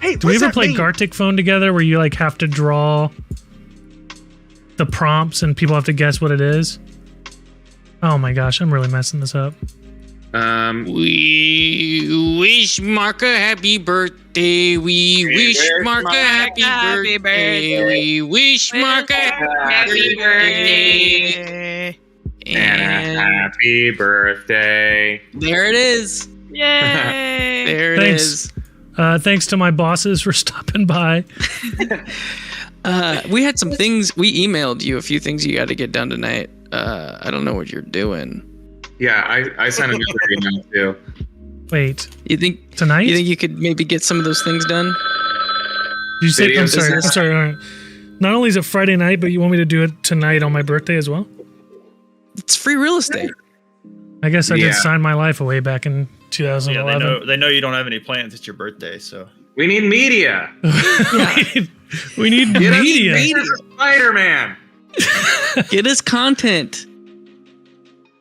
Hey, Do we what's ever that play mean? Gartic Phone together where you like have to draw the prompts and people have to guess what it is? Oh my gosh, I'm really messing this up. We wish Mark a happy birthday. We wish Mark a happy birthday. We wish Mark a happy birthday. And a happy birthday. There it is. Yay! There it Thanks. is. Thanks to my bosses for stopping by. We had some things. We emailed you a few things you got to get done tonight. I don't know what you're doing. Yeah, I sent another email too. Wait, You think tonight? you think you could maybe get some of those things done? Did you say? Video I'm sorry. I'm business? sorry. All right. Not only is it Friday night, but you want me to do it tonight on my birthday as well? It's free real estate. I guess I Yeah. did sign my life away back in Yeah, 2011. they know you don't have any plans. It's your birthday, so. We need media. we need Get us media. Spider-Man. Get us content.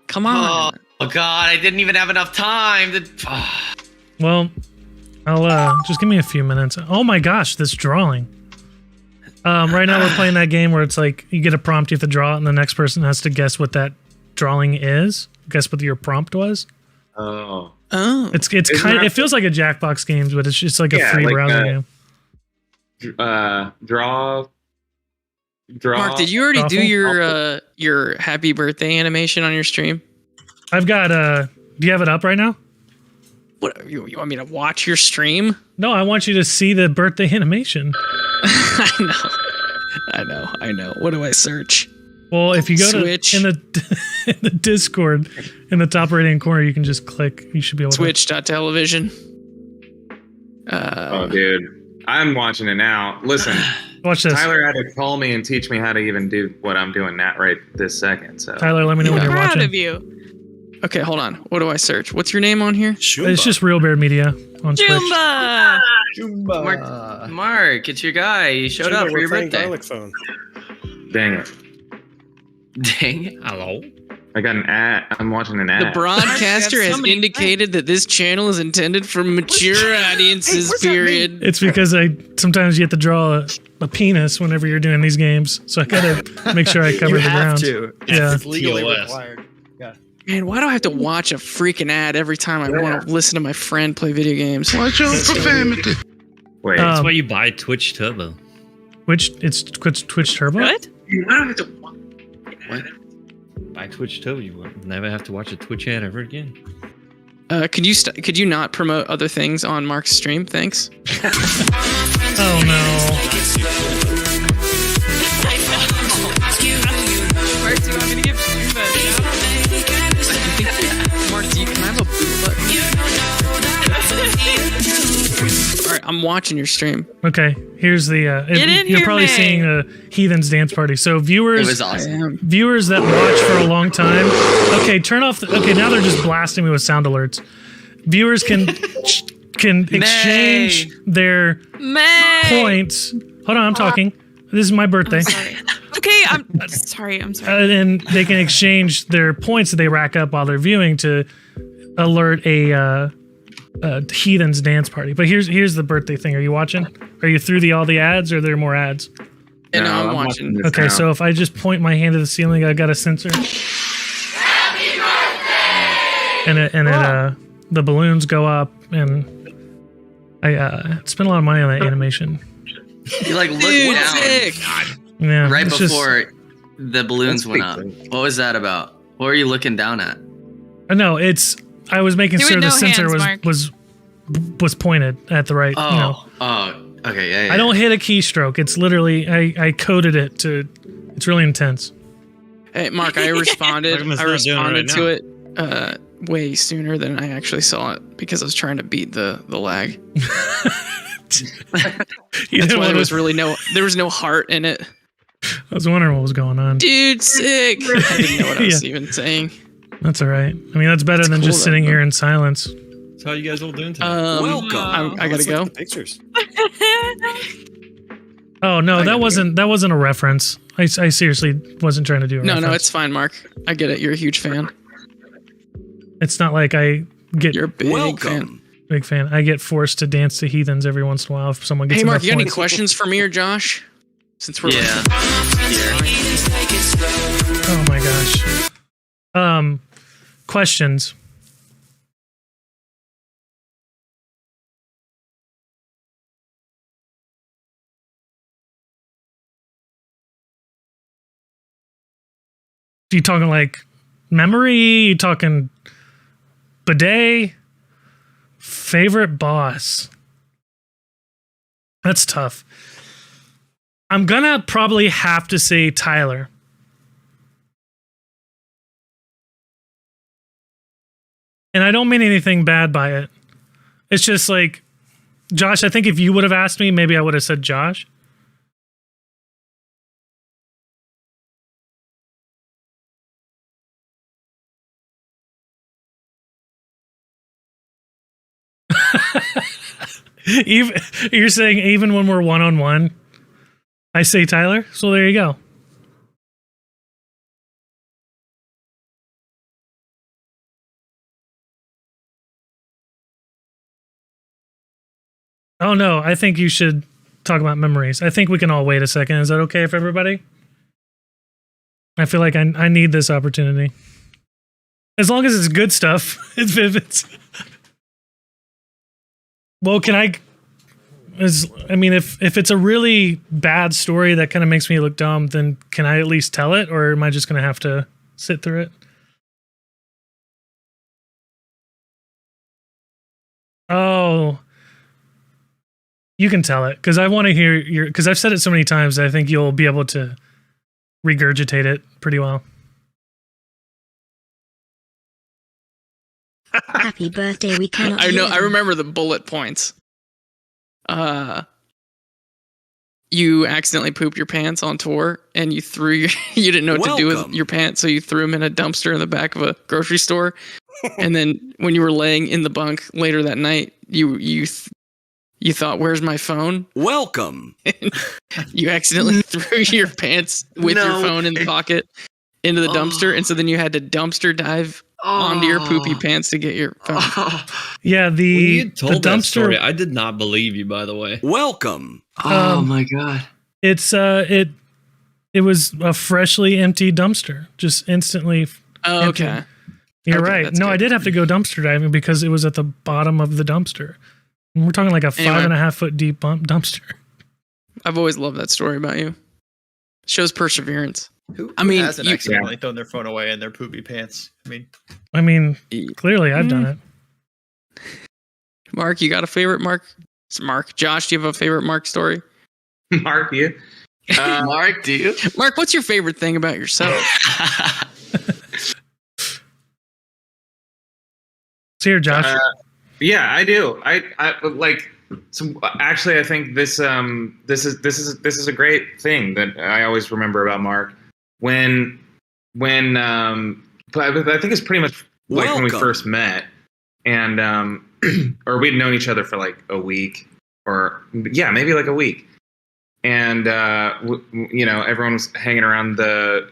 Come on. Oh God, I didn't even have enough time to. Well, I'll just give me a few minutes. Oh my gosh, this drawing. Right now we're playing that game where it's like you get a prompt, you have to draw it, and the next person has to guess what that drawing is. Guess what your prompt was. Oh. Oh. It's Isn't kind. that- It feels like a Jackbox games, but it's just like a Yeah, free like, browser game. Draw. Mark, did you already do Awful. your happy birthday animation on your stream? I've got. Do you have it up right now? What you want me to watch your stream? No, I want you to see the birthday animation. I know. What do I search? Well, if you go Switch. to in the Discord in the top right hand corner, you can just click. You should be able to. Twitch.television. Oh, dude. I'm watching it now. Listen, Watch this. Tyler had to call me and teach me how to even do what I'm doing now right this second. So Tyler, let me know when Yeah. you're Proud watching. of you. Okay, hold on. What do I search? What's your name on here? It's just Real Bear Media on Twitch. Jumba! Mark, it's your guy. You showed up for your birthday. Garlic phone. dang it. Dang it. Hello. I got an ad. I'm watching an ad. The broadcaster I have has so many indicated that this channel is intended for mature audiences, what's that period. It's because sometimes you have to draw a penis whenever you're doing these games, so I gotta make sure I cover You the have ground. to. Yeah. It's legally TOS. required. Man, why do I have to watch a freaking ad every time I want to listen to my friend play video games? Watch your profanity. Wait. Um, That's why you buy Twitch Turbo. It's Twitch Turbo. What? What? Buy Twitch Turbo, you will never have to watch a Twitch ad ever again. Could you not promote other things on Mark's stream? Thanks. Oh no. Mark, do you want me to give Jumba a shout out? Mark, can I have a boot button? All right, I'm watching your stream. Okay, here's the. Get in you're here, probably May. seeing a Heathens Dance Party. So It viewers, was awesome. viewers that watch for a long time. Okay, turn off. Okay, now they're just blasting me with sound alerts. Viewers can exchange their May! points. Hold on, I'm talking. This is my birthday. Sorry. Okay, I'm sorry. I'm sorry. And they can exchange their points that they rack up while they're viewing to alert a Heathens Dance Party. But here's the birthday thing. Are you watching? Are you through all the ads, or are there more ads? And No, I'm I'm watching. this Okay, now. so if I just point my hand to the ceiling, I got a sensor. And the balloons go up, and I spent a lot of money on that animation. You like looked Dude, down sick. Yeah, right it's just- before the balloons That's went up. big. What was that about? What were you looking down at? No, I was making Do it sure the no sensor hands, Mark. was pointed at the right. Oh, You know. okay, yeah. I don't hit a keystroke. It's literally I coded it to. It's really intense. Hey, Mark, I responded. Like I'm I not doing it responded right to it way sooner than I actually saw it because I was trying to beat the lag. You That's didn't why want there was to- really there was no heart in it. I was wondering what was going on. Dude, sick. I didn't know what I was Yeah. even saying. That's all right. I mean, that's better That's than cool, just sitting though. here in silence. So how you guys all doing tonight? Welcome. I gotta Let's look go. at the pictures. Oh no, I that gotta wasn't a reference. I seriously wasn't trying to do a No, reference. no, it's fine, Mark. I get it. You're a huge fan. It's not like I get. You're a big fan. Welcome. Big fan. I get forced to dance to Heathens every once in a while if someone gets Hey, Mark, enough you got any points. questions for me or Josh? Since we're Yeah. Oh my gosh. Questions. You talking like memory? You talking bidet? Favorite boss? That's tough. I'm gonna probably have to say Tyler. And I don't mean anything bad by it. It's just like, Josh, I think if you would have asked me, maybe I would have said Josh. Even, you're saying even when we're one-on-one, I say Tyler? So there you go. Oh no, I think you should talk about memories. I think we can all wait a second. Is that okay for everybody? I feel like I need this opportunity. As long as it's good stuff. If it's well, can I? If it's a really bad story that kind of makes me look dumb, then can I at least tell it, or am I just going to have to sit through it? Oh, you can tell it because I want to hear your. Because I've said it so many times, I think you'll be able to regurgitate it pretty well. Happy birthday, we cannot I know. hear I you. remember the bullet points. You accidentally pooped your pants on tour, and you threw your. You didn't know what to do with your pants, so you threw them in a dumpster in the back of a grocery store. And then when you were laying in the bunk later that night, you thought, "Where's my phone?" Welcome. You accidentally threw your pants with your phone in the pocket into the dumpster, and so then you had to dumpster dive onto your poopy pants to get your phone. Yeah, When you the told that dumpster. story, I did not believe you, by the way. Welcome. Oh my god. It's it was a freshly empty dumpster, just instantly. Oh, empty. okay. You're Okay, right. that's No, I good. did have to go dumpster diving because it was at the bottom of the dumpster. And we're talking like a Anyway. 5.5 foot deep dumpster. I've always loved that story about you. Shows perseverance. Who I mean, hasn't you- accidentally thrown their phone away in their poopy pants? I mean, clearly I've done it. Mark, you got a favorite Mark? It's Mark. Josh, do you have a favorite Mark story? Mark, you? Mark, do you? Mark, what's your favorite thing about yourself? So here, Josh. Yeah, I do. I like. So actually, I think this is a great thing that I always remember about Mark. When but I think it's pretty much like when we Welcome. first met, and or we'd known each other for like a week, or yeah, maybe like a week, and everyone was hanging around the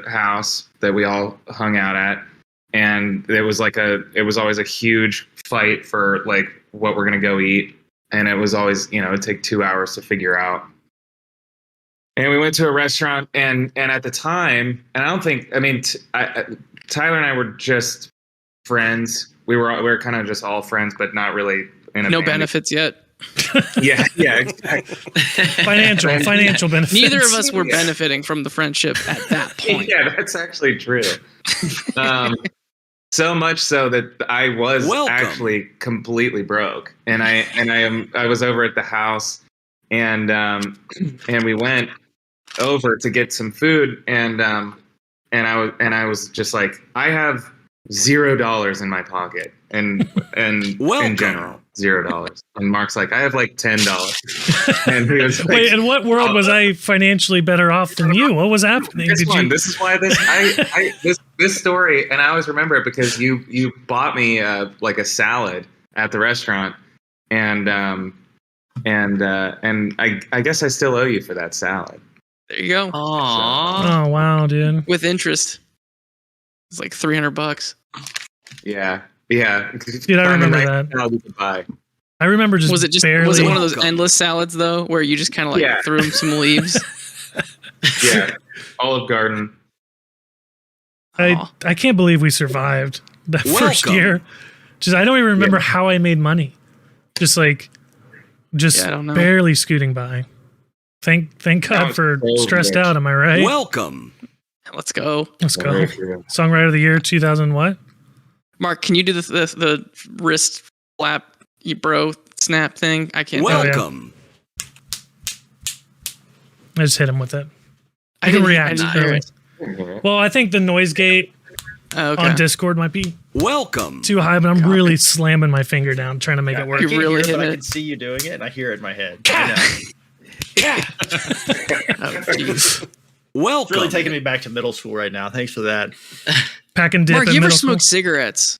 house that we all hung out at. And it was always a huge fight for like what we're gonna go eat, and it was always it'd take 2 hours to figure out. And we went to a restaurant, and at the time, and I don't think Tyler and I were just friends. We were kind of just all friends, but not really in a No band. benefits yet. Yeah, exactly. Financial benefits. Neither of us were Yeah. benefiting from the friendship at that point. Yeah, that's actually true. So much so that I was Welcome. actually completely broke, and I was over at the house, and we went over to get some food, and I was just like, I have $0 in my pocket, and in Welcome. general $0. And Mark's like, I have like $10, and he was like, Wait, in what world was I financially better off than you? What was happening? This is why this story, and I always remember it because you bought me like a salad at the restaurant, and I guess I still owe you for that salad. There you go. Aww. Oh wow, dude. With interest. It's like $300. Yeah, Yeah. Dude, I remember that. We could buy. I remember just Was it barely. was it one of those endless salads though, where you just kind of like Yeah. threw him some leaves? Yeah. Olive Garden. I can't believe we survived that first year. Just I don't even remember how I made money. Just Yeah, I don't know. barely scooting by. Thank God was for so stressed rich. out. Am I right? Welcome. Let's go, Let's go. Very true. Songwriter of the year 2000 what? Mark. Can you do the wrist flap, you bro snap thing? I can't. Welcome. I just hit him with it. I You can didn't- react I didn't hear early. it. Well, I think the noise gate Oh, okay. on Discord might be Welcome. too high, but I'm really slamming my finger down trying to make it work. You're I can't really hear it, but hitting I it. can see you doing it, and I hear it in my head. I know. Oh, jeez. Welcome. It's really taking me back to middle school right now. Thanks for that. Pack and dip Mark, in you ever middle school. smoked cigarettes?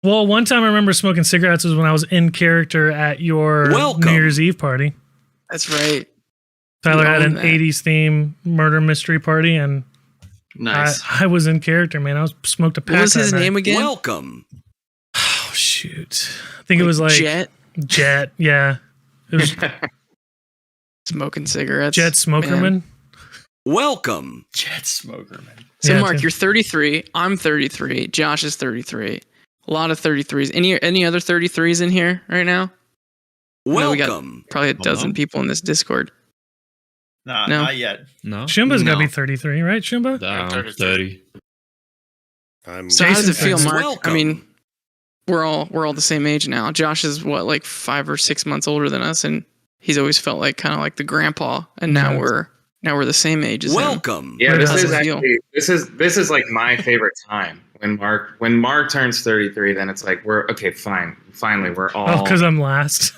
Well, one time I remember smoking cigarettes was when I was in character at your Welcome. New Year's Eve party. That's right. Tyler You had own an that. 80s theme murder mystery party, and Nice. I was in character, man. I was smoked a pack. What was his that night. name again? Welcome. Oh shoot! I think it was like Jet. Yeah, it was Smoking cigarettes. Jet Smokerman. Man. Welcome. Jet smoker, man. So, Yeah, Mark, Jet- you're 33. I'm 33. Josh is 33. A lot of 33s. Any other 33s in here right now? No, we got- Welcome. Probably a dozen people in this Discord. Nah, No. not yet. No. Shumba's got to No. be 33, right? Shumba? I'm 30. 30. So how does it feel, Jason's Mark? welcome. I mean, we're all the same age now. Josh is what, like 5 or 6 months older than us, and he's always felt like kind of like the grandpa. And now Yeah. we're the same age as him. Welcome. Yeah, How this does is it feel? actually this is like my favorite time when Mark turns 33. Then it's like we're okay, fine, finally we're all Oh, because I'm last.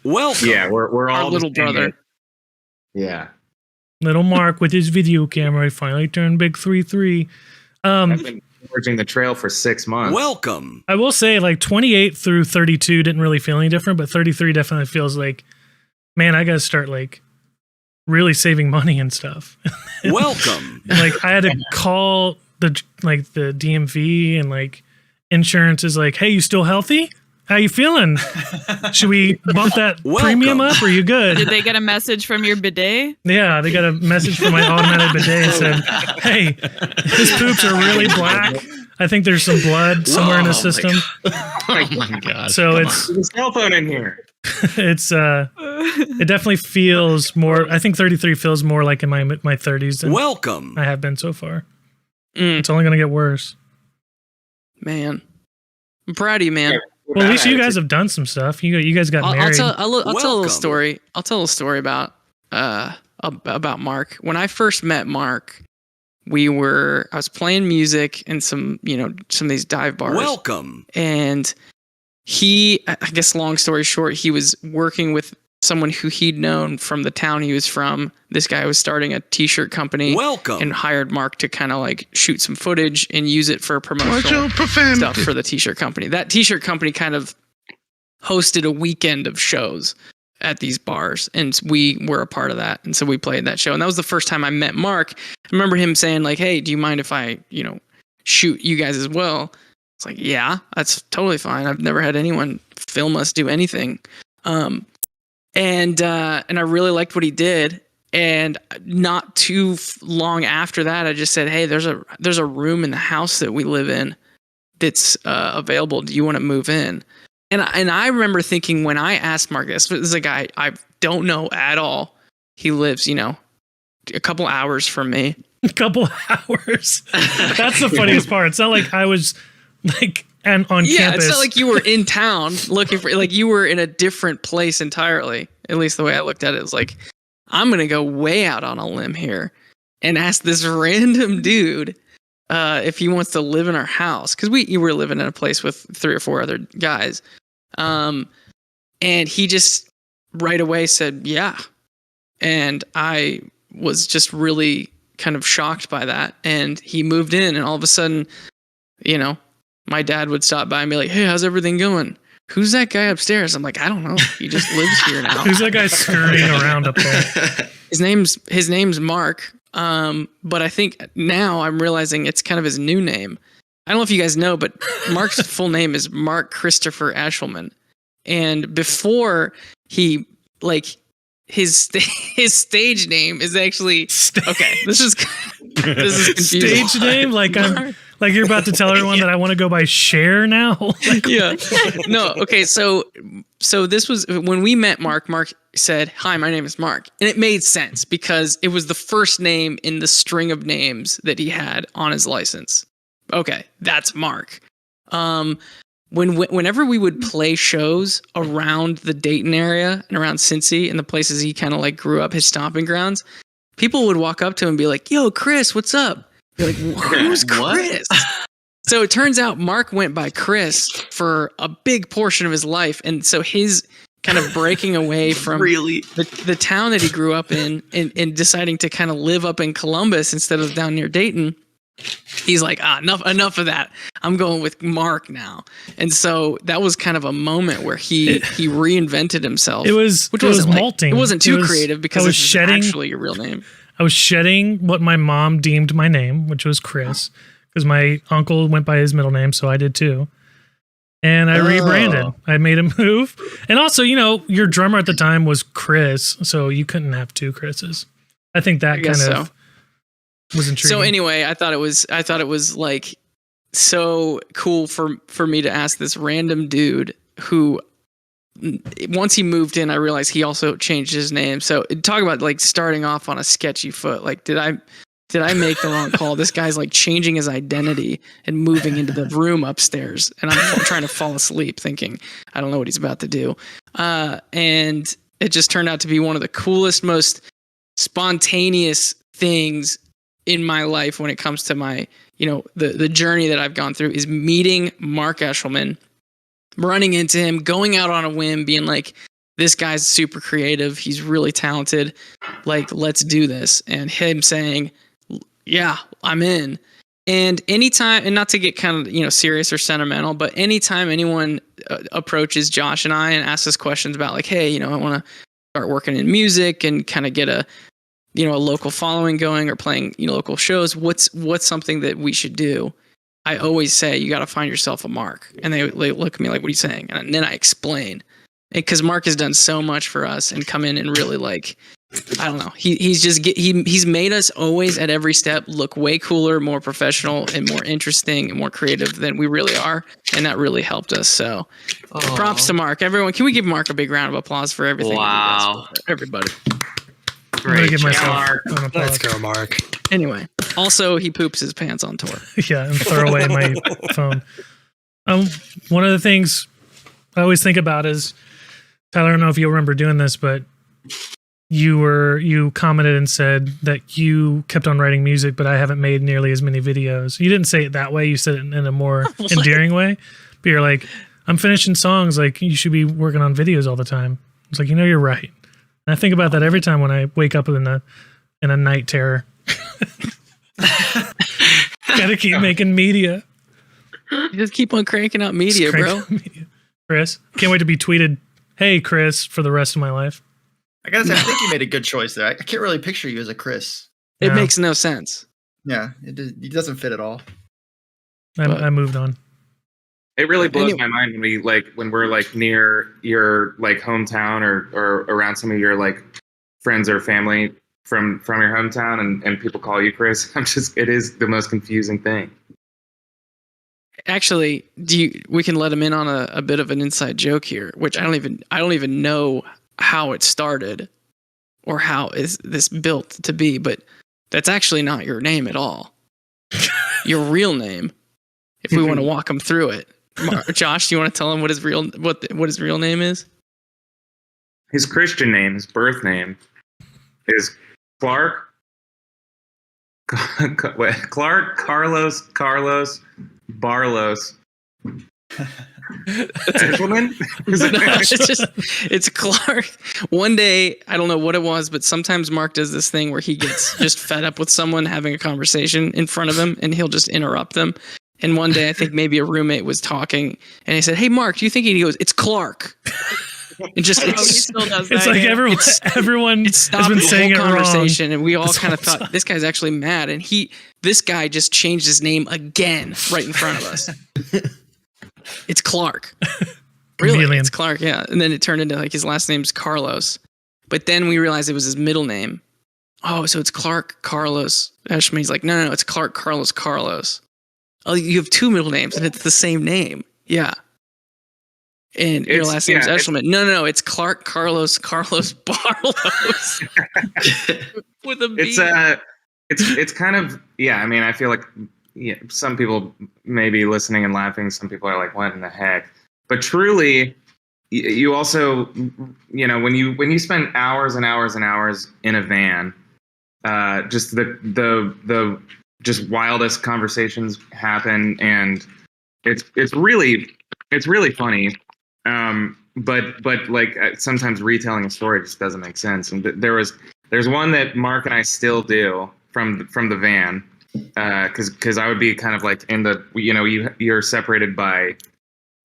Welcome. yeah we're Our all little the same brother. age. Yeah, Little Mark with his video camera he finally turned big 3-3. I've been forging the trail for 6 months. Welcome. I will say like 28 through 32 didn't really feel any different, but 33 definitely feels like, man, I got to start like really saving money and stuff. Welcome. And, like I had to call the DMV and like insurance is like, hey, you still healthy? How you feeling? Should we bump that premium up? Or are you good? Did they get a message from your bidet? Yeah, they got a message from my automatic bidet that said, hey, his poops are really black. I think there's some blood somewhere in his system. Oh my god. So it's There's a cell phone in here. it's it definitely feels more. I think 33 feels more like in my 30s than Welcome. I have been so far. Mm, It's only gonna get worse. man, I'm proud of you, man. Well, at least you guys have done some stuff. You guys got I'll married. tell a little Welcome. story. I'll tell a story about Mark. When I first met Mark, I was playing music in some of these dive bars. Welcome. And I guess long story short, he was working with someone who he'd known from the town he was from. This guy was starting a t-shirt company Welcome. and hired Mark to kind of like shoot some footage and use it for promotional stuff for the t-shirt company. That t-shirt company kind of hosted a weekend of shows at these bars, and we were a part of that. And so we played that show, and that was the first time I met Mark. I remember him saying like, hey, do you mind if I shoot you guys as well? It's like, yeah, that's totally fine. I've never had anyone film us do anything. And I really liked what he did. And not too long after that, I just said, hey, there's a room in the house that we live in that's available. Do you want to move in? And I remember thinking when I asked Mark, this is a guy I don't know at all. He lives, a couple hours from me. A couple hours. That's the funniest part. It's not like I was like on Yeah, campus. it's not like you were in town looking for, like you were in a different place entirely. At least the way I looked at it was like, I'm going to go way out on a limb here and ask this random dude if he wants to live in our house. Because you were living in a place with 3 or 4 other guys. And he just right away said, yeah. And I was just really kind of shocked by that. And he moved in, and all of a sudden, my dad would stop by and be like, hey, how's everything going? Who's that guy upstairs? I'm like, I don't know. He just lives here now. Who's that guy skirting around up there? His name's Mark. But I think now I'm realizing it's kind of his new name. I don't know if you guys know, but Mark's full name is Mark Christopher Eshelman. And before he, like, his stage name is actually okay. This is confusing. Stage name, like you're about to tell everyone that I want to go by Cher now. Yeah. No. Okay. So this was when we met Mark. Mark said, "Hi, my name is Mark," and it made sense because it was the first name in the string of names that he had on his license. Okay, that's Mark. Whenever we would play shows around the Dayton area and around Cincy and the places he kind of like grew up, his stomping grounds, people would walk up to him and be like, "Yo, Chris, what's up?" You're like, "Who's Chris?" So it turns out Mark went by Chris for a big portion of his life, and so his kind of breaking away from the town that he grew up in and deciding to kind of live up in Columbus instead of down near Dayton. He's like, enough of that. I'm going with Mark now. And so that was kind of a moment where he reinvented himself. It was molting. It wasn't too creative because it was actually your real name. I was shedding what my mom deemed my name, which was Chris, because my uncle went by his middle name, so I did too. And I rebranded. I made a move. And also, your drummer at the time was Chris, so you couldn't have two Chris's. I think that was intriguing. So anyway, I thought it was like so cool for me to ask this random dude who, once he moved in, I realized he also changed his name. So talk about like starting off on a sketchy foot. Like, did I make the wrong call? This guy's like changing his identity and moving into the room upstairs, and I'm trying to fall asleep thinking I don't know what he's about to do. And it just turned out to be one of the coolest, most spontaneous things in my life when it comes to my, the journey that I've gone through is meeting Mark Eshelman, running into him, going out on a whim, being like, this guy's super creative. He's really talented. Like, let's do this. And him saying, yeah, I'm in. And anytime, and not to get kind of, serious or sentimental, but anytime anyone approaches Josh and I and asks us questions about like, hey, I want to start working in music and kind of get a local following going or playing, local shows. What's something that we should do? I always say, you got to find yourself a Mark. And they look at me like, what are you saying? And then I explain, because Mark has done so much for us and come in and really like, I don't know. He's made us always at every step look way cooler, more professional and more interesting and more creative than we really are. And that really helped us. So props to Mark. Everyone, can we give Mark a big round of applause for everything? Wow. Everybody. Great. Give myself Let's go, Mark. Anyway, also he poops his pants on tour. Yeah, and throw away my phone. One of the things I always think about is, Tyler, I don't know if you'll remember doing this, but you commented and said that you kept on writing music, but I haven't made nearly as many videos. You didn't say it that way. You said it in a more endearing way. But you're like, I'm finishing songs. Like, you should be working on videos all the time. It's like, you're right. And I think about that every time when I wake up in a night terror. Gotta keep making media. You just keep on cranking out media, bro. Chris, can't wait to be tweeted, "Hey, Chris," for the rest of my life. I gotta say, I think you made a good choice there. I can't really picture you as a Chris. It makes no sense. Yeah, it doesn't fit at all. I moved on. It really blows my mind when we're like near your like hometown or around some of your like friends or family from your hometown and people call you Chris. It is the most confusing thing. Actually, we can let him in on a bit of an inside joke here, which I don't even know how it started or how is this built to be, but that's actually not your name at all. Your real name, if we want to walk him through it. Josh, do you want to tell him what his real name is? His Christian name, his birth name, is Clark Carlos Barlos. It's Clark. One day, I don't know what it was, but sometimes Mark does this thing where he gets just fed up with someone having a conversation in front of him and he'll just interrupt them. And one day, I think maybe a roommate was talking and he said, "Hey, Mark, do you think?" He goes, "It's Clark." It just Oh, he it's, still does that. It's like yeah. everyone it has stopped been the saying it whole wrong. conversation, and we all this kind of whole thought this guy's actually mad, and this guy just changed his name again right in front of us. It's Clark. Really, Chameleon. it's Clark. Yeah, and then it turned into like his last name's Carlos, but then we realized it was his middle name. Oh, so it's Clark Carlos Eshman. He's like, no, it's Clark Carlos Carlos. Oh, you have two middle names, and it's the same name. Yeah. And your last name's Eshelman. No, it's Clark Carlos Barlos. With a B. It's kind of, I mean, I feel like some people may be listening and laughing. Some people are like, what in the heck? But truly, you also, when you spend hours and hours and hours in a van, just the just wildest conversations happen, and it's really funny. But like sometimes retelling a story just doesn't make sense. And there's one that Mark and I still do from the van, because I would be kind of like in the you're separated by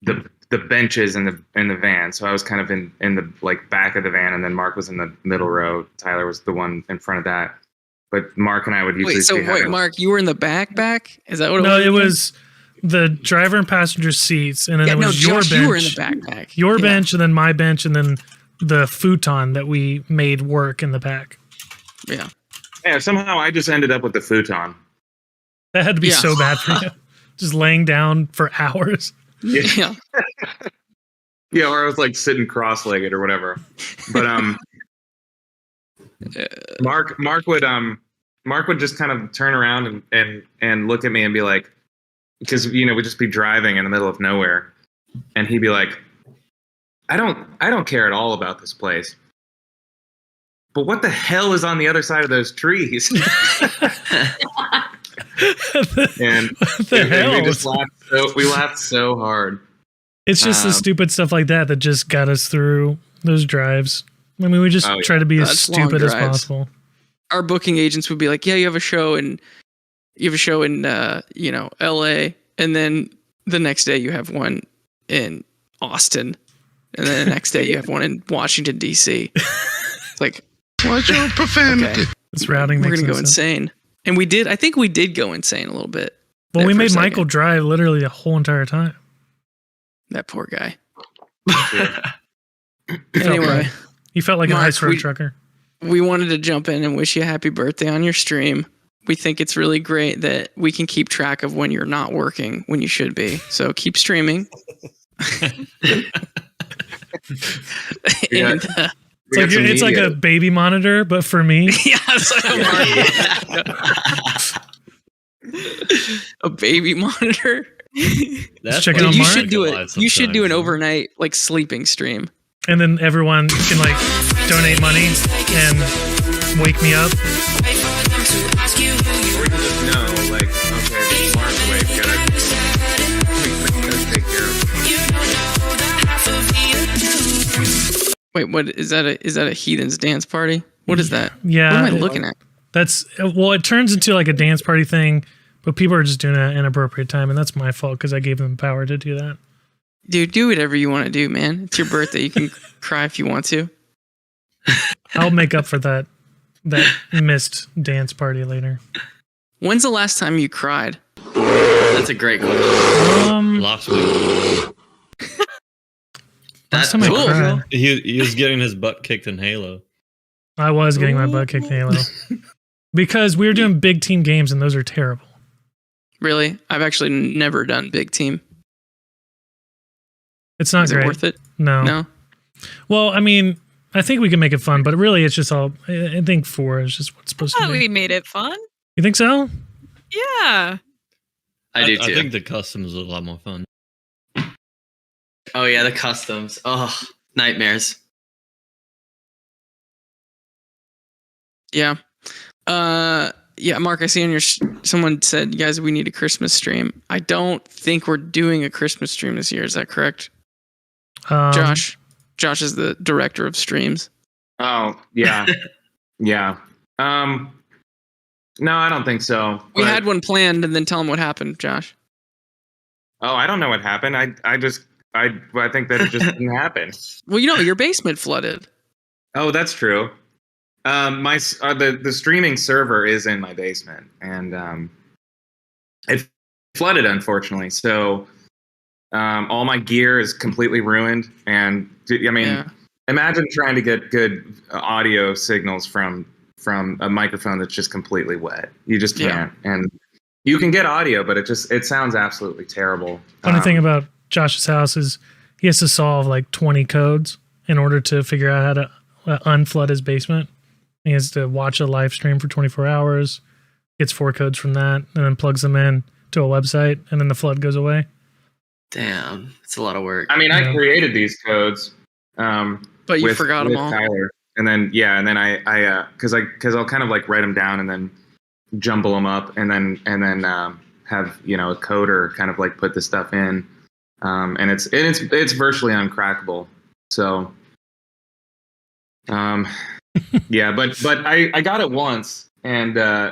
the benches in the van, so I was kind of in the like back of the van, and then Mark was in the middle row. Tyler was the one in front of that. But Mark and I would usually Mark, you were in the back? Is that what it was? No, it was the driver and passenger seats, and then it was your Josh, bench. You were in the backpack. Your bench, and then my bench, and then the futon that we made work in the back. Yeah. Yeah, somehow I just ended up with the futon. That had to be so bad for you. Just laying down for hours. Yeah. Yeah, or I was like sitting cross-legged or whatever. But Mark would just kind of turn around and look at me and be like, because we'd just be driving in the middle of nowhere, and he'd be like, I don't care at all about this place, but what the hell is on the other side of those trees? And we just laughed so hard. It's just the stupid stuff like that just got us through those drives. I mean, we just try to be as stupid as possible. Our booking agents would be like, yeah, you have a show in LA, and then the next day you have one in Austin, and then the next day you have one in Washington DC. It's like, watch your profanity. Okay. This routing We're makes gonna go sense. insane. And I think we did go insane a little bit. Well, we made Michael drive literally the whole entire time. That poor guy. Anyway, he felt like Mark, an ice road trucker. We wanted to jump in and wish you a happy birthday on your stream. We think it's really great that we can keep track of when you're not working when you should be. So keep streaming. It's like a baby monitor, but for me. A baby monitor. That's checking on you Mark. should do it. You should do an overnight like sleeping stream. And then everyone can like donate money and wake me up. Wait, what is that? Is that a heathens dance party? What is that? Yeah. What am I looking at? It turns into like a dance party thing, but people are just doing it at an inappropriate time, and that's my fault because I gave them power to do that. Dude, do whatever you want to do, man. It's your birthday. You can cry if you want to. I'll make up for that missed dance party later. When's the last time you cried? That's a great question. Last week. Last time I cried. He was getting his butt kicked in Halo. I was getting my butt kicked in Halo. Because we were doing big team games, and those are terrible. Really? I've actually never done big team. It's not great. Is it worth it? No. Well, I mean, I think we can make it fun, but really it's just all, I think 4 is just what's supposed to be. We made it fun. You think so? Yeah. I do too. I think the customs are a lot more fun. Oh yeah, the customs. Oh, nightmares. Yeah. Yeah, Mark, I see on your someone said, guys, we need a Christmas stream. I don't think we're doing a Christmas stream this year. Is that correct? Josh is the director of streams. Oh, yeah. Yeah. No, I don't think so. We had one planned, and then tell them what happened, Josh. Oh, I don't know what happened. I just I think that it just didn't happen. Well, your basement flooded. Oh, that's true. The streaming server is in my basement, and it flooded, unfortunately. So all my gear is completely ruined, and I mean, imagine trying to get good audio signals from a microphone that's just completely wet. You just can't, and you can get audio, but it sounds absolutely terrible. Funny thing about Josh's house is he has to solve like 20 codes in order to figure out how to unflood his basement. He has to watch a live stream for 24 hours, gets 4 codes from that, and then plugs them in to a website, and then the flood goes away. Damn, it's a lot of work. I mean, I created these codes, but you forgot them all. Tyler. And then I because I'll kind of like write them down and then jumble them up and then have a coder kind of like put the stuff in, and it's virtually uncrackable. So yeah, but I got it once, and I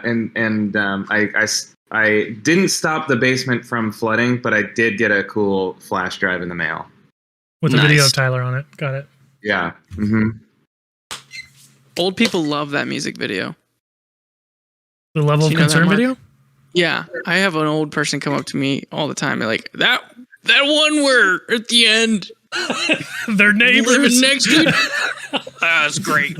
didn't stop the basement from flooding, but I did get a cool flash drive in the mail with a video of Tyler on it. Got it. Yeah. Mm-hmm. Old people love that music video. The level of concern video? Yeah. I have an old person come up to me all the time. They're like, that one where at the end, their neighbors living next to that's great.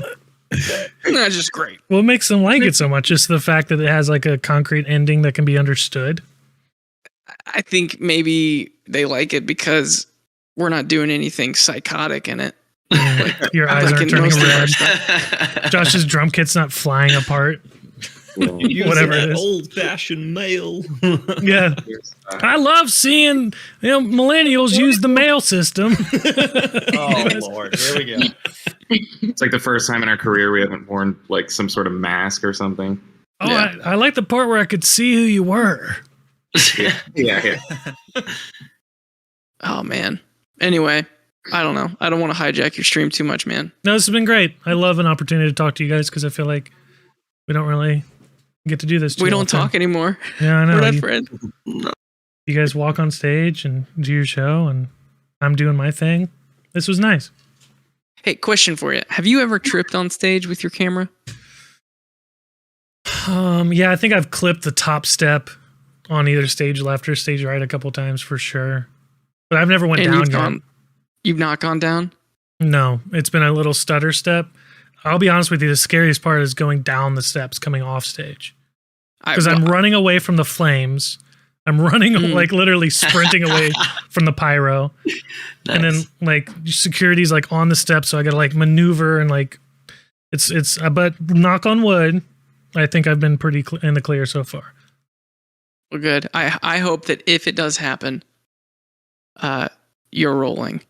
That's just great. What makes them like it so much is the fact that it has like a concrete ending that can be understood. I think maybe they like it because we're not doing anything psychotic in it. Like, your eyes aren't turning red. Josh's drum kit's not flying apart. Whatever it is. Old-fashioned mail. Yeah. I love seeing millennials use the mail system. Oh, Lord. Here we go. It's like the first time in our career we haven't worn like some sort of mask or something. Oh, yeah. I like the part where I could see who you were. Yeah. Oh, man. Anyway, I don't know. I don't want to hijack your stream too much, man. No, this has been great. I love an opportunity to talk to you guys because I feel like we don't really get to do this too We don't often. talk anymore. Yeah, I know. We're not friends. You guys walk on stage and do your show, and I'm doing my thing. This was nice. Hey, question for you. Have you ever tripped on stage with your camera? Yeah, I think I've clipped the top step on either stage left or stage right a couple times for sure. But I've never went down yet. You've not gone down? No, it's been a little stutter step. I'll be honest with you, the scariest part is going down the steps coming off stage. Because I'm running away from the flames. I'm running, like literally sprinting away from the pyro. Nice. And then like security's like on the steps, so I gotta like maneuver and like it's but knock on wood, I think I've been pretty in the clear so far. Well, good. I hope that if it does happen, you're rolling.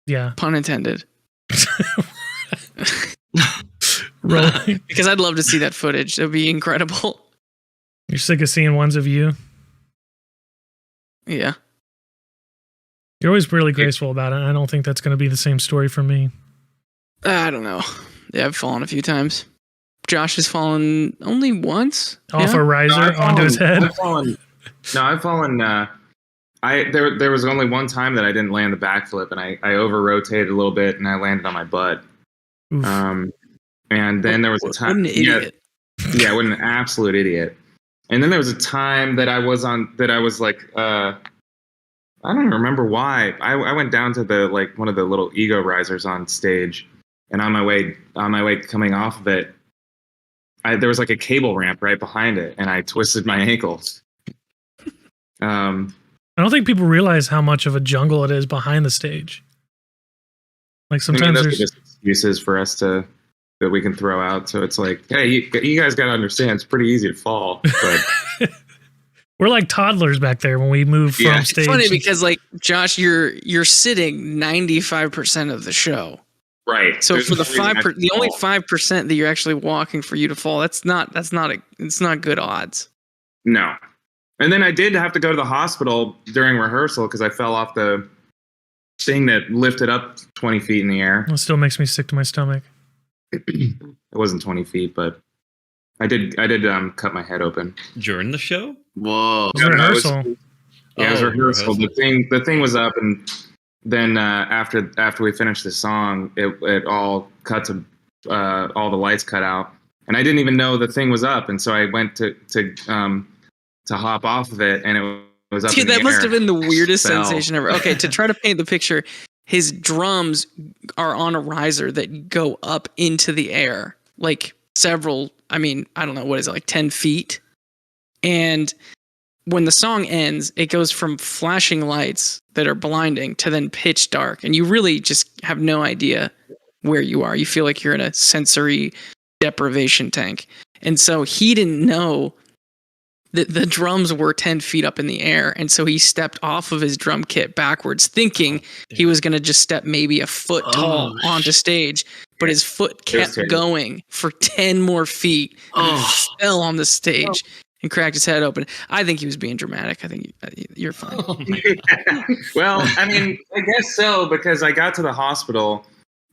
Yeah. Pun intended. Rolling. Because I'd love to see that footage. It would be incredible. You're sick of seeing ones of you? Yeah. You're always really graceful about it. I don't think that's going to be the same story for me. I don't know. Yeah, I've fallen a few times. Josh has fallen only once. Off a riser onto his head? I've fallen. There was only one time that I didn't land the backflip, and I over-rotated a little bit, and I landed on my butt. Oof. And then there was a time... What an idiot. Yeah, what an absolute idiot. And then there was a time that I was like, I don't even remember why. I went down to the like one of the little ego risers on stage, and on my way coming off of it, there was like a cable ramp right behind it, and I twisted my ankle. I don't think people realize how much of a jungle it is behind the stage. Like sometimes those are just excuses for us that we can throw out. So it's like, hey, you guys got to understand, it's pretty easy to fall. But we're like toddlers back there when we move from stage. It's funny because, like, Josh, you're sitting 95% of the show. Right. So for the only 5% that you're actually walking for you to fall, it's not good odds. No. And then I did have to go to the hospital during rehearsal because I fell off the thing that lifted up 20 feet in the air. It still makes me sick to my stomach. It wasn't 20 feet, but I did cut my head open During the show? Whoa. Rehearsal. Yeah, it was Oh, rehearsal. rehearsal. The thing was up, and then after we finished the song, it all cut to all the lights cut out, and I didn't even know the thing was up, and so I went to hop off of it, and it was up. Dude, in the that must air. have been the weirdest Fell. sensation ever. Okay, to try to paint the picture, his drums are on a riser that go up into the air, like several. I mean, I don't know, what is it, like 10 feet, and when the song ends, it goes from flashing lights that are blinding to then pitch dark. And you really just have no idea where you are. You feel like you're in a sensory deprivation tank. And so he didn't know that the drums were 10 feet up in the air. And so he stepped off of his drum kit backwards, thinking he was going to just step maybe a foot tall onto stage. But his foot kept going for 10 more feet. And he fell on the stage. And cracked his head open. I think he was being dramatic. I think you're fine. Well, I mean, I guess so, because I got to the hospital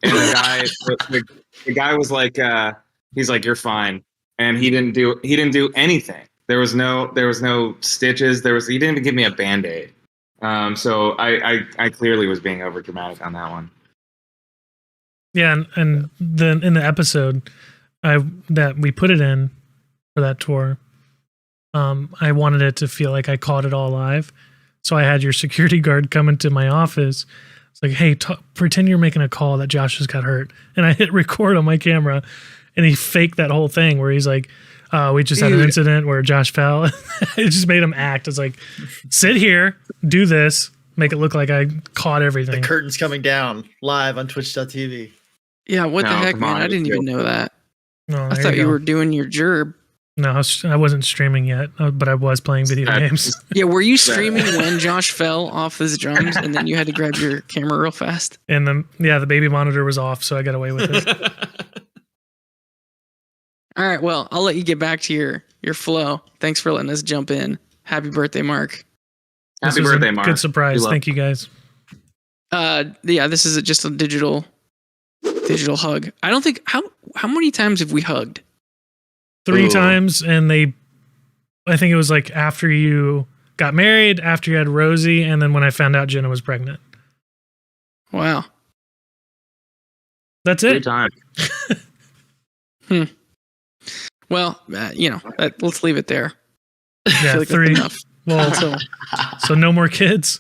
and the guy was like, he's like, "You're fine," and he didn't do anything. There was no stitches. He didn't even give me a Band-Aid. So I clearly was being over dramatic on that one. Yeah, and then in the episode that we put it in for that tour. I wanted it to feel like I caught it all live. So I had your security guard come into my office. It's like, hey, pretend you're making a call that Josh just got hurt. And I hit record on my camera, and he faked that whole thing where he's like, we just had an incident where Josh fell. It just made him act. It's like, sit here, do this, make it look like I caught everything. The curtain's coming down live on Twitch.tv. Yeah, what the heck, man? I didn't even know that. No, I thought you were doing your gerb. No, I wasn't streaming yet, but I was playing video games. Yeah, were you streaming when Josh fell off his drums and then you had to grab your camera real fast? And then, the baby monitor was off, so I got away with it. All right, well, I'll let you get back to your flow. Thanks for letting us jump in. Happy birthday, Mark. Happy birthday, Mark. Good surprise. Thank you, guys. Yeah, this is just a digital hug. I don't think how many times have we hugged? 3 times, and I think it was like after you got married, after you had Rosie, and then when I found out Jenna was pregnant. Wow. That's it. 3 times. Well, let's leave it there. Yeah, like 3. Enough. Well, so no more kids.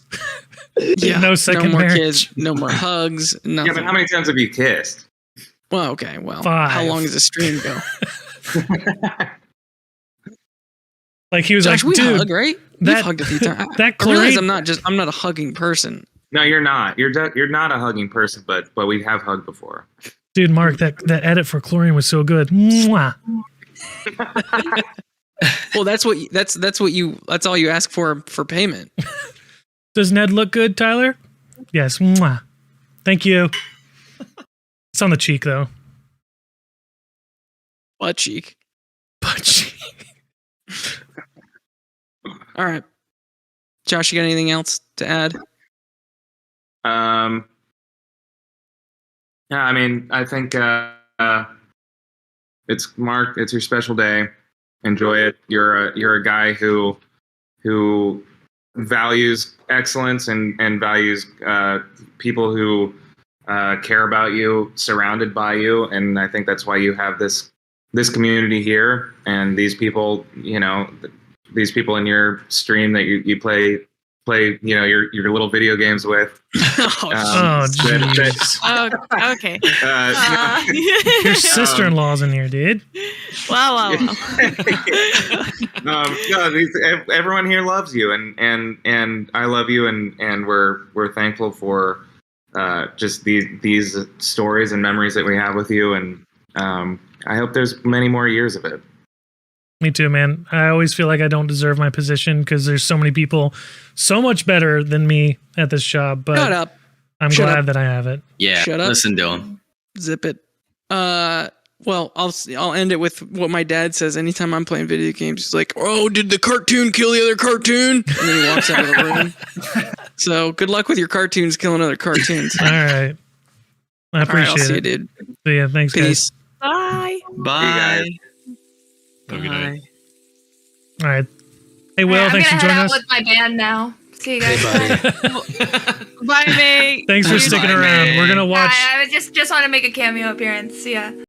Yeah, no second no more marriage. kids, no more hugs, nothing. Yeah, but how many times have you kissed? Well, okay, well, 5. how long does the stream go? Like he was Josh, like, we dude, hug, right? We've hugged a few times. That I realize I'm not a hugging person. No, you're not. You're not a hugging person, but we have hugged before. Dude, Mark, that edit for Chlorine was so good. Mwah. Well, that's all you ask for payment. Does Ned look good, Tyler? Yes. Mwah. Thank you. It's on the cheek though. Butt cheek. Butt cheek. All right. Josh, you got anything else to add? Yeah, I mean, I think it's Mark. It's your special day. Enjoy it. You're a guy who values excellence and values people who care about you, surrounded by you, and I think that's why you have this community here and these people. These people in your stream that you play your little video games with. Okay. Your sister-in-law's in here, dude. Wow. Everyone here loves you, and I love you, and we're thankful for just these stories and memories that we have with you, and I hope there's many more years of it. Me too, man. I always feel like I don't deserve my position because there's so many people so much better than me at this job. But Shut up. I'm glad that I have it. Yeah, Shut up. listen to him. Zip it. Well, I'll end it with what my dad says anytime I'm playing video games. He's like, "Oh, did the cartoon kill the other cartoon?" And then he walks out of the room. So good luck with your cartoons killing other cartoons. All right. I appreciate I'll see it. you, dude. So yeah, thanks, Peace. Bye. Bye. Have a good night. guys. All right. Hey, Will, I'm thanks for gonna head joining out us. with my band now. See you guys. Bye, mate. Thanks for Bye, sticking mate. around. We're gonna watch. I just want to make a cameo appearance. See ya.